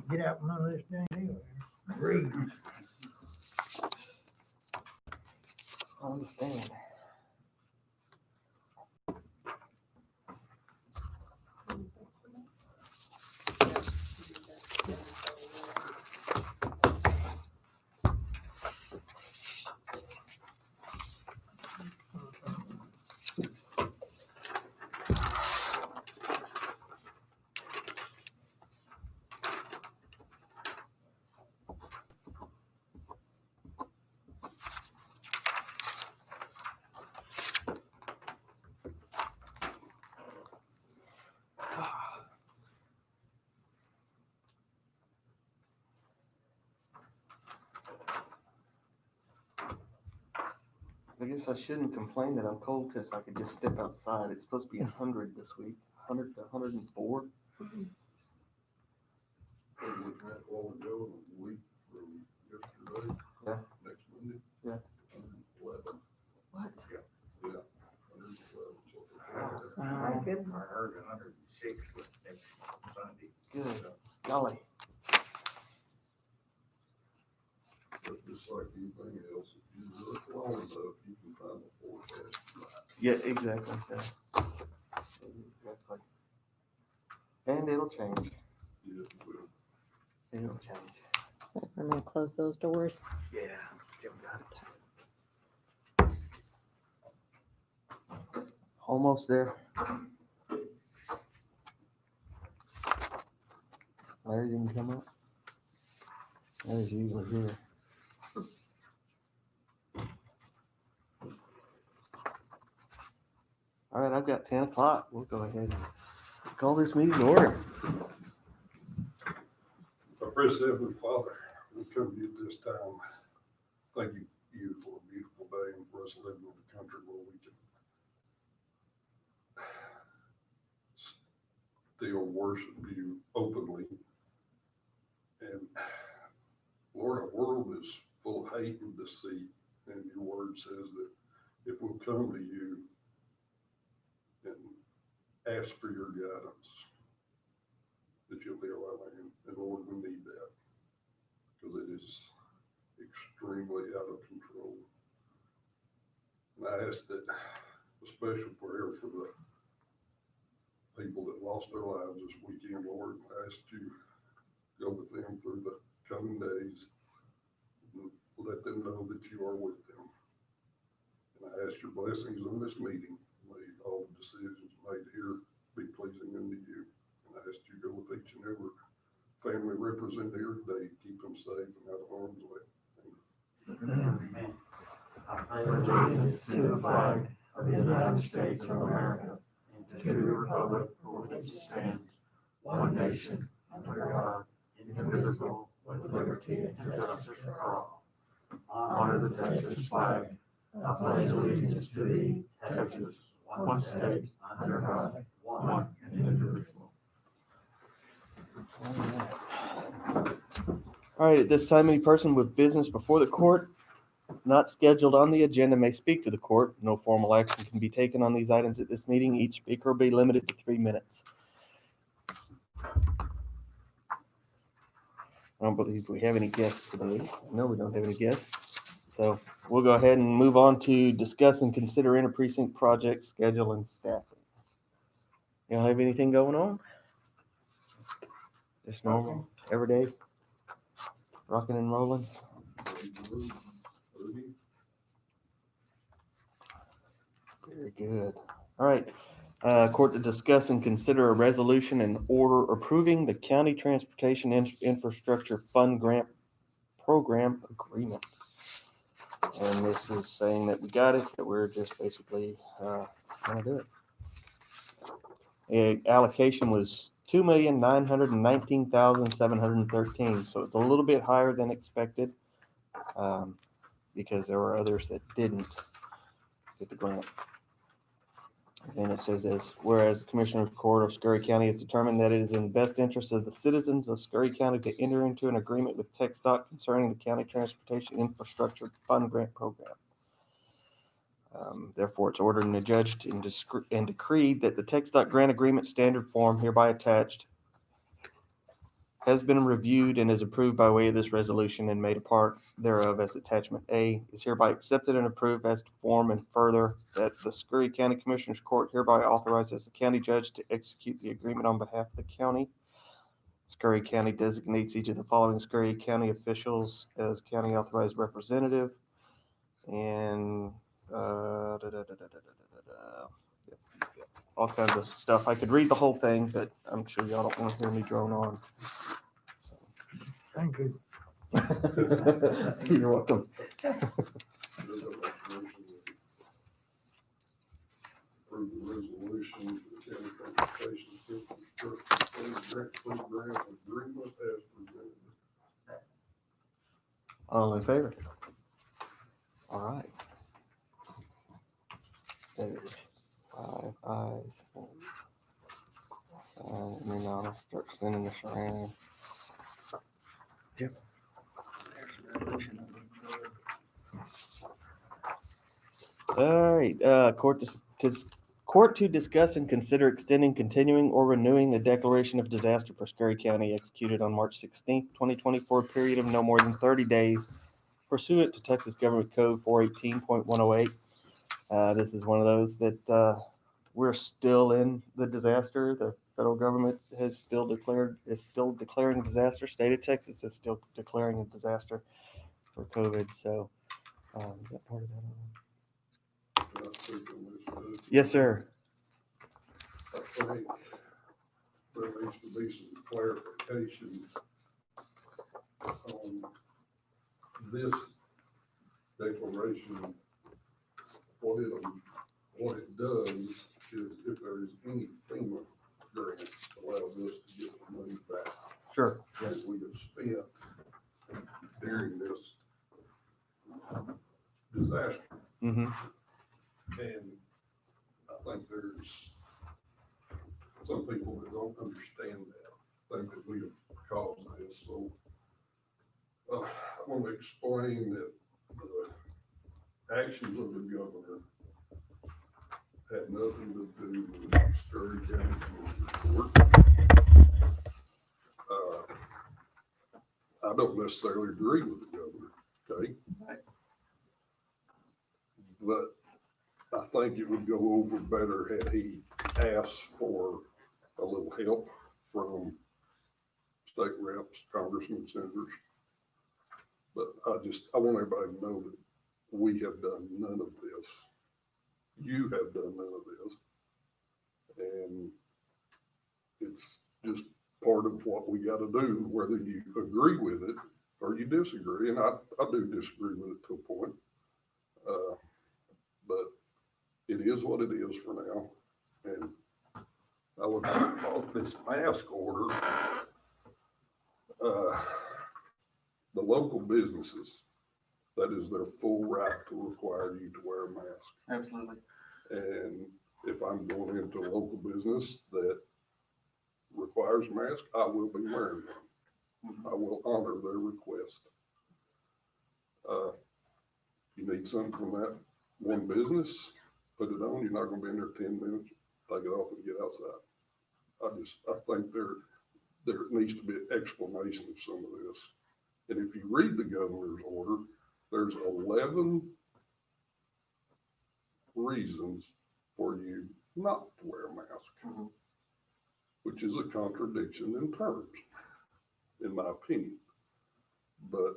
Get out none of this dang deal. Read. I understand. I guess I shouldn't complain that I'm cold because I could just step outside. It's supposed to be 100 this week, 100 to 104. Looking at all ago, a week from yesterday. Yeah. Next Monday. Yeah. 111. What? Yeah. 111. I heard 106 was next Sunday. Good. Golly. But just like anything else, if you look long enough, you can find the forecast. Yeah, exactly. Yeah. Exactly. And it'll change. Yes, it will. It'll change. I'm gonna close those doors. Yeah. Jim got it. Almost there. Larry didn't come up. Larry's usually here. All right, I've got 10 o'clock. We'll go ahead and call this meeting to order. Our precious Heavenly Father, we come to you at this time. Thank you for a beautiful day and for us living in a country where we can still worship you openly. And Lord, our world is full of hate and deceit. And your word says that if we'll come to you and ask for your guidance, that you'll heal our land. And Lord, we need that because it is extremely out of control. And I ask that a special prayer for the people that lost their lives this weekend, Lord. I ask you to go with them through the coming days. And let them know that you are with them. And I ask your blessings on this meeting. May all the decisions made here be pleasing unto you. And I ask you to go with each and every family represented here today. Keep them safe and out of harm's way. Amen. I pledge allegiance to the flag of the United States of America and to the republic for which it stands, one nation, under God, indivisible, with liberty and justice for all. Honor the Texas flag. I pledge allegiance to thee, Texas, one state, under God, one and indivisible. All right, at this time, any person with business before the court not scheduled on the agenda may speak to the court. No formal action can be taken on these items at this meeting. Each speaker will be limited to 3 minutes. I don't believe we have any guests today. No, we don't have any guests. So we'll go ahead and move on to discuss and consider inter-precinct project schedule and staffing. Y'all have anything going on? Just normal, every day, rocking and rolling. Very good. All right. Court to discuss and consider a resolution and order approving the County Transportation Infrastructure Fund Grant Program Agreement. And this is saying that we got it, that we're just basically going to do it. Allocation was $2,919,713. So it's a little bit higher than expected because there were others that didn't get the grant. And it says this, whereas the Commissioner's Court of Scurry County has determined that it is in the best interest of the citizens of Scurry County to enter into an agreement with TxDOT concerning the County Transportation Infrastructure Fund Grant Program. Therefore, it's ordered and adjudged and decreed that the TxDOT grant agreement standard form hereby attached has been reviewed and is approved by way of this resolution and made a part thereof as attachment A, is hereby accepted and approved as to form, and further that the Scurry County Commissioners Court hereby authorizes the county judge to execute the agreement on behalf of the county. Scurry County designates each of the following Scurry County officials as county authorized representative. And all kinds of stuff. I could read the whole thing, but I'm sure y'all don't want to hear me drone on. Thank you. You're welcome. Approve the resolution for the county transportation infrastructure program agreement as presented. All in favor? All right. There's 5 ayes. And then I'll start sending this around. Yep. All right, court to discuss and consider extending, continuing, or renewing the declaration of disaster for Scurry County executed on March 16th, 2024, period of no more than 30 days pursuant to Texas Government Code 418.108. This is one of those that we're still in the disaster. The federal government is still declaring a disaster. State of Texas is still declaring a disaster for COVID. So is that part of that? Can I speak on this? Yes, sir. I think there needs to be some clarification on this declaration. What it does is if there is any FEMA grant allows us to get the money back Sure. that we have spent during this disaster. Mm-hmm. And I think there's some people that don't understand that, think that we have caused this. So I want to explain that the actions of the governor had nothing to do with the Scurry County Commissioner's Court. I don't necessarily agree with the governor, okay? But I think it would go over better had he asked for a little help from state reps, congressmen, senators. But I want everybody to know that we have done none of this. You have done none of this. And it's just part of what we got to do, whether you agree with it or you disagree. And I do disagree with it to a point. But it is what it is for now. And I would call this mask order, the local businesses, that is their full right to require you to wear a mask. Absolutely. And if I'm going into a local business that requires a mask, I will be wearing one. I will honor their request. You need something from that one business, put it on. You're not going to be in there 10 minutes. Take it off and get outside. I think there needs to be an explanation of some of this. And if you read the governor's order, there's 11 reasons for you not to wear a mask, which is a contradiction in terms, in my opinion. But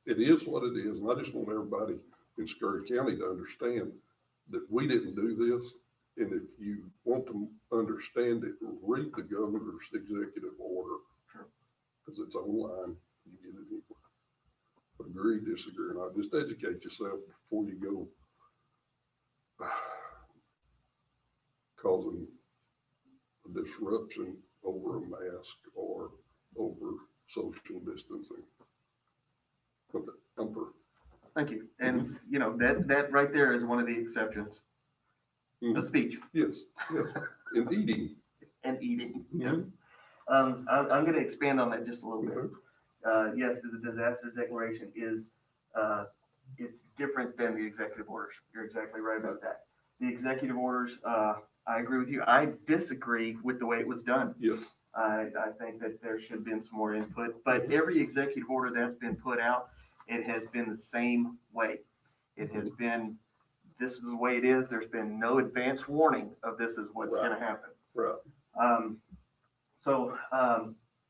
it is what it is. And I just want everybody in Scurry County to understand that we didn't do this. And if you want to understand it, read the governor's executive order. Because it's online. You get it anywhere. Agree, disagree, or not. Just educate yourself before you go causing a disruption over a mask or over social distancing. Okay, I'm through. Thank you. And you know, that right there is one of the exceptions. The speech. Yes, and eating. And eating. Mhm. I'm going to expand on that just a little bit. Yes, the disaster declaration is, it's different than the executive orders. You're exactly right about that. The executive orders, I agree with you. I disagree with the way it was done. Yes. I think that there should have been some more input, but every executive order that's been put out, it has been the same way. It has been, this is the way it is. There's been no advance warning of this is what's gonna happen. Right.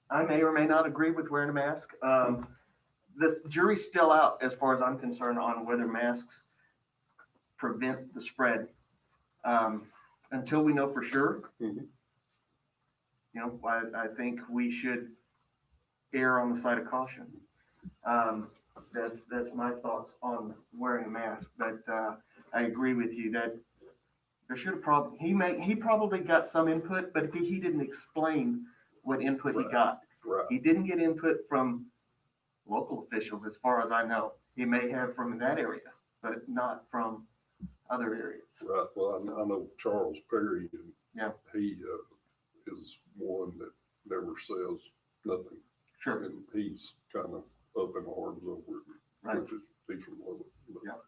I may or may not agree with wearing a mask. This jury's still out as far as I'm concerned on whether masks prevent the spread. Until we know for sure, Mhm. you know, I think we should err on the side of caution. That's my thoughts on wearing a mask, but I agree with you that there should have he probably got some input, but he didn't explain what input he Right. got. Right. He didn't get input from local officials, as far as I know. He may have from that area, but not from other areas. Right, well, I know Charles Perry, and Yeah. he is one that never says nothing, Sure. and he's kind of up in arms over it, Right. which is he's from Lubbock. But, Yeah.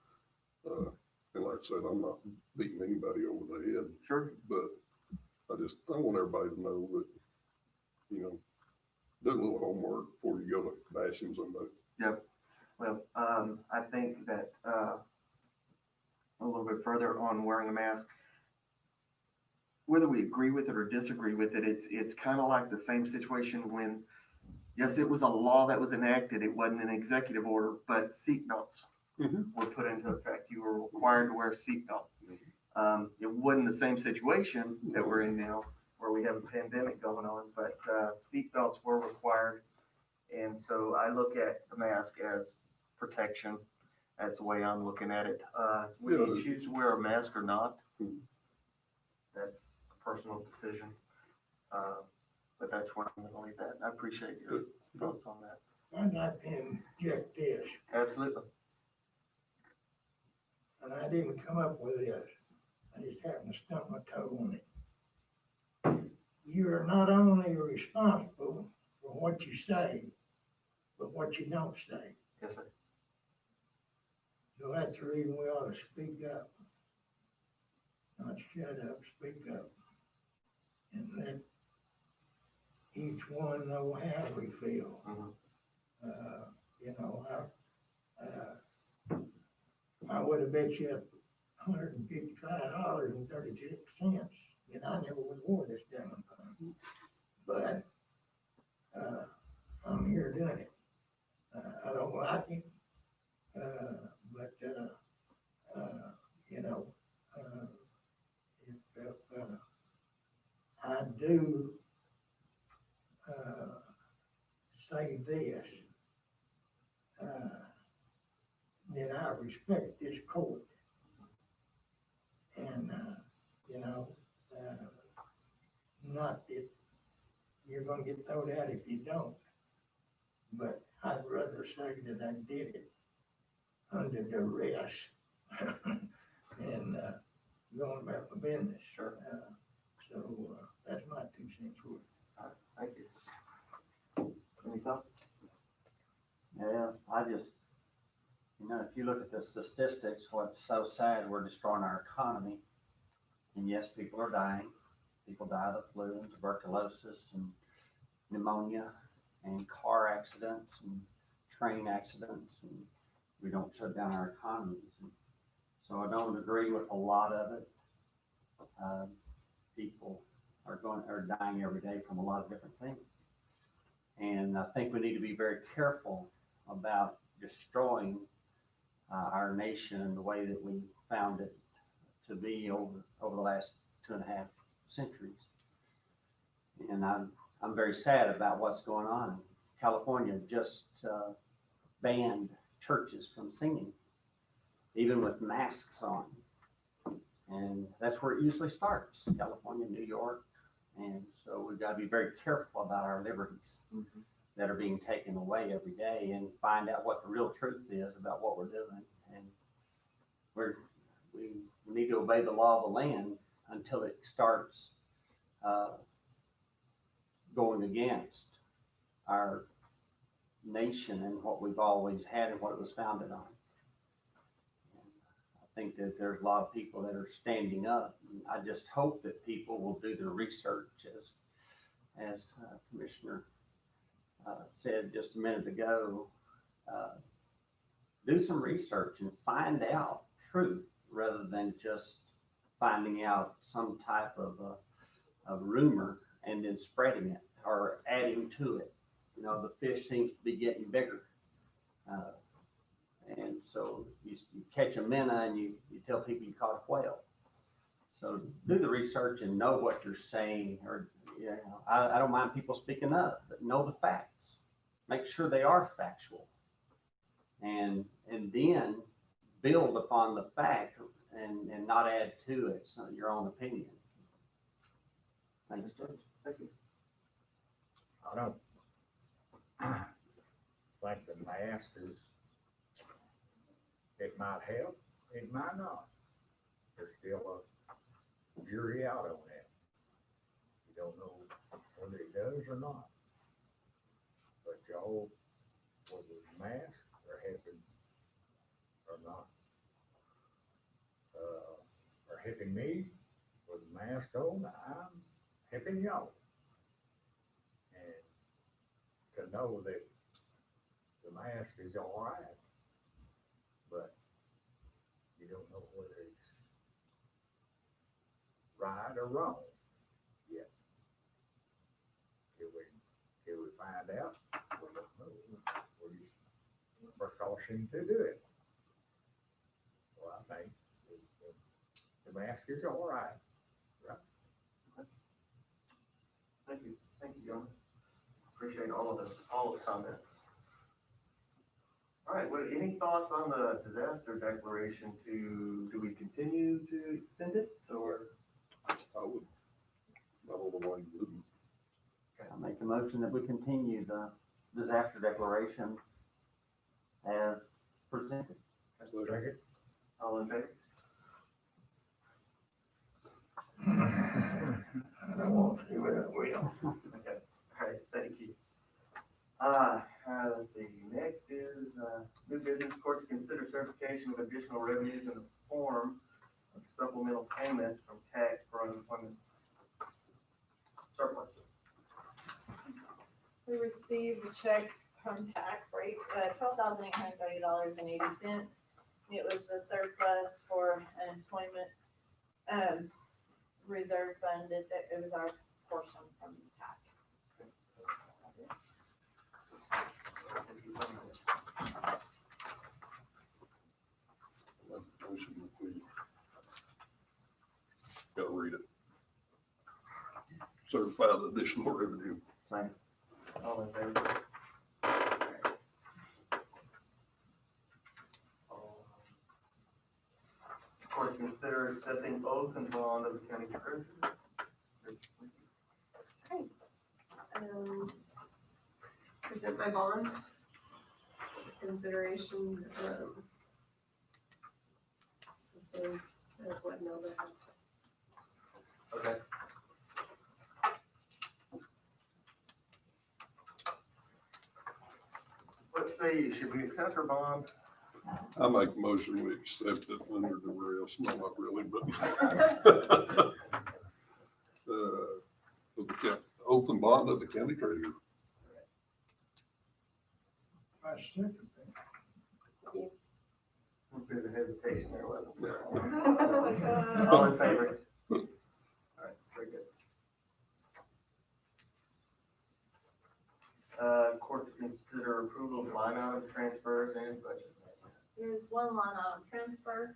and like I said, I'm not beating anybody over the head, Sure. but I want everybody to know that, you know, do a little homework before you go to bashing somebody. Well, I think that a little bit further on wearing a mask, whether we agree with it or disagree with it, it's kind of like the same situation when, yes, it was a law that was enacted. It wasn't an executive order, but seatbelts Mhm. were put into effect. You were required to wear a seatbelt. It wasn't the same situation that we're in now, where we have a pandemic going on, but seatbelts were required. And so I look at the mask as protection. That's the way I'm looking at it. Whether you Yeah. choose to wear a mask or not, Mhm. that's a personal decision. But that's where I'm gonna leave that. I appreciate your thoughts on that. I'd like to inject this, Absolutely. and I didn't come up with this. I just happened to stump my toe on it. You are not only responsible for what you say, but what you don't say. Yes, sir. So that's the reason we ought to speak up. Not shut up, speak up. And let each one know how we feel. Mhm. You know, I would have bet you $155.36, and I never would have wore this damn thing. But, I'm here doing it. I don't like it, but, you know, if I do, say this, that I respect this court. And, you know, not that you're gonna get thrown out if you don't, but I'd rather say that I did it under duress and, going about my business. Sure. So, that's my 2 cents worth. Thank you. Any thoughts? Yeah, I just, if you look at the statistics, what's so sad, we're destroying our economy. And yes, people are dying. People die of the flu and tuberculosis and pneumonia and car accidents and train accidents, and we don't shut down our economies. And so I don't agree with a lot of it. People are dying every day from a lot of different things. And I think we need to be very careful about destroying our nation in the way that we found it to be over the last 2.5 centuries. And I'm very sad about what's going on. California just banned churches from singing, even with masks on. And that's where it usually starts, California, New York. And so we've got to be very careful about our liberties that are being taken away every day, and find out what the real truth is about what we're doing. And we need to obey the law of the land until it starts going against our nation and what we've always had and what it was founded on. And I think that there's a lot of people that are standing up. And I just hope that people will do their research, as as Commissioner said just a minute ago, do some research and find out truth rather than just finding out some type of a rumor and then spreading it or adding to it. You know, the fish seems to be getting bigger. And so you catch a minnow and you tell people you caught a whale. So do the research and know what you're saying, or, you know, I don't mind people speaking up, but know the facts. Make sure they are factual. And then build upon the fact and not add to it your own opinion. Thanks, Judge. Thank you. I don't think the mask is, it might help, it might not. There's still a jury out on that. You don't know whether it does or not. But y'all, whether the mask are helping or not, are helping me with the mask on, I'm helping y'all. And to know that the mask is all right, but you don't know whether it's right or wrong yet. Till we find out, we don't know. We're just precaution to do it. Well, I think the mask is all right. Thank you, John. Appreciate all the comments. All right, any thoughts on the disaster declaration do we continue to extend it, or? I would, I don't know why you wouldn't. I make the motion that we continue the disaster declaration as presented. Second. All in favor? I don't want to, but I will. Okay, all right, thank you. Let's see, next is, new business court to consider certification of additional revenues in the form of supplemental payments from tax for unemployment surplus. We received a check from TAC for $12,830.80. It was the surplus for unemployment reserve fund. It was our portion from TAC. Motion that we gotta read it. Certify the additional revenue. All in favor? Court to consider accepting oath and bond of the county treasurer. Present my bond for consideration. It's the same as what Melvin had. Okay. Let's see, should we accept her bond? I make a motion, we accept it under duress, no, not really, but of the oath and bond of the county treasurer. I second that. A bit of hesitation there, wasn't there? Oh my God. All in favor? All right, very good. Court to consider approval of line item transfers and budget. There's one line item transfer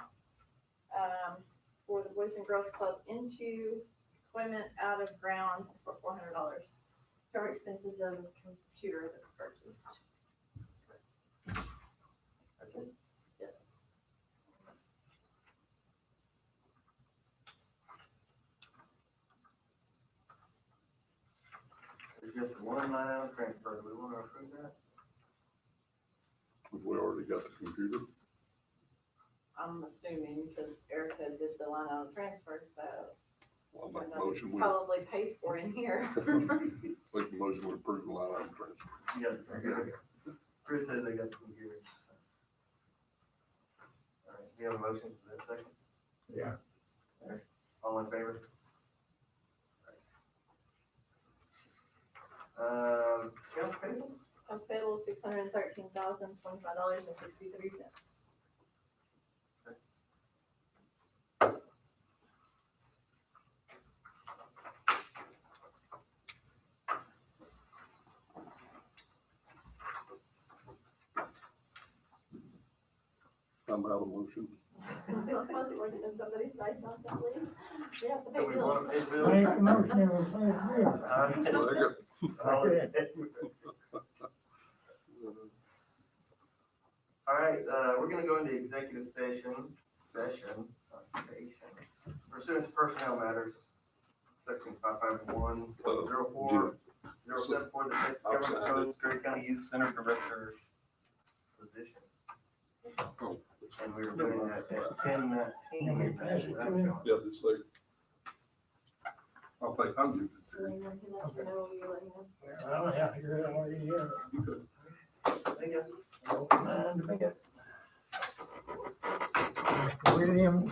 for the Boys and Girls Club into equipment out of ground for $400. Cover expenses of a computer that's purchased. That's it? Yes. There's just one line item transfer. Do we want to approve that? We already got the computer. I'm assuming because Erica did the line item transfer, so I'll I make a know motion, it's we probably paid for in here. make a motion, we approve the line item transfer. Yes, Chris says they got the computer. All right, we have a motion for that second. Yeah. All right, all in favor? Accounts payable? Accounts payable, $613,025.63. I'm out of motion. Once it went in somebody's life, not that least. We have to pay Do we bills. want to pay bills? Make a motion, it will pay the bill. All right, we're gonna go into executive session pursuant to personnel matters, section 551.04.074, the Texas Government Code, Scurry County Youth Center Director position. And we were doing that at 10:19. Yeah, just like. I'll give it So to then when he lets you know, you let him know. Well, yeah, you're already here. you. Thank you. Don't mind a bit. Mr. Williams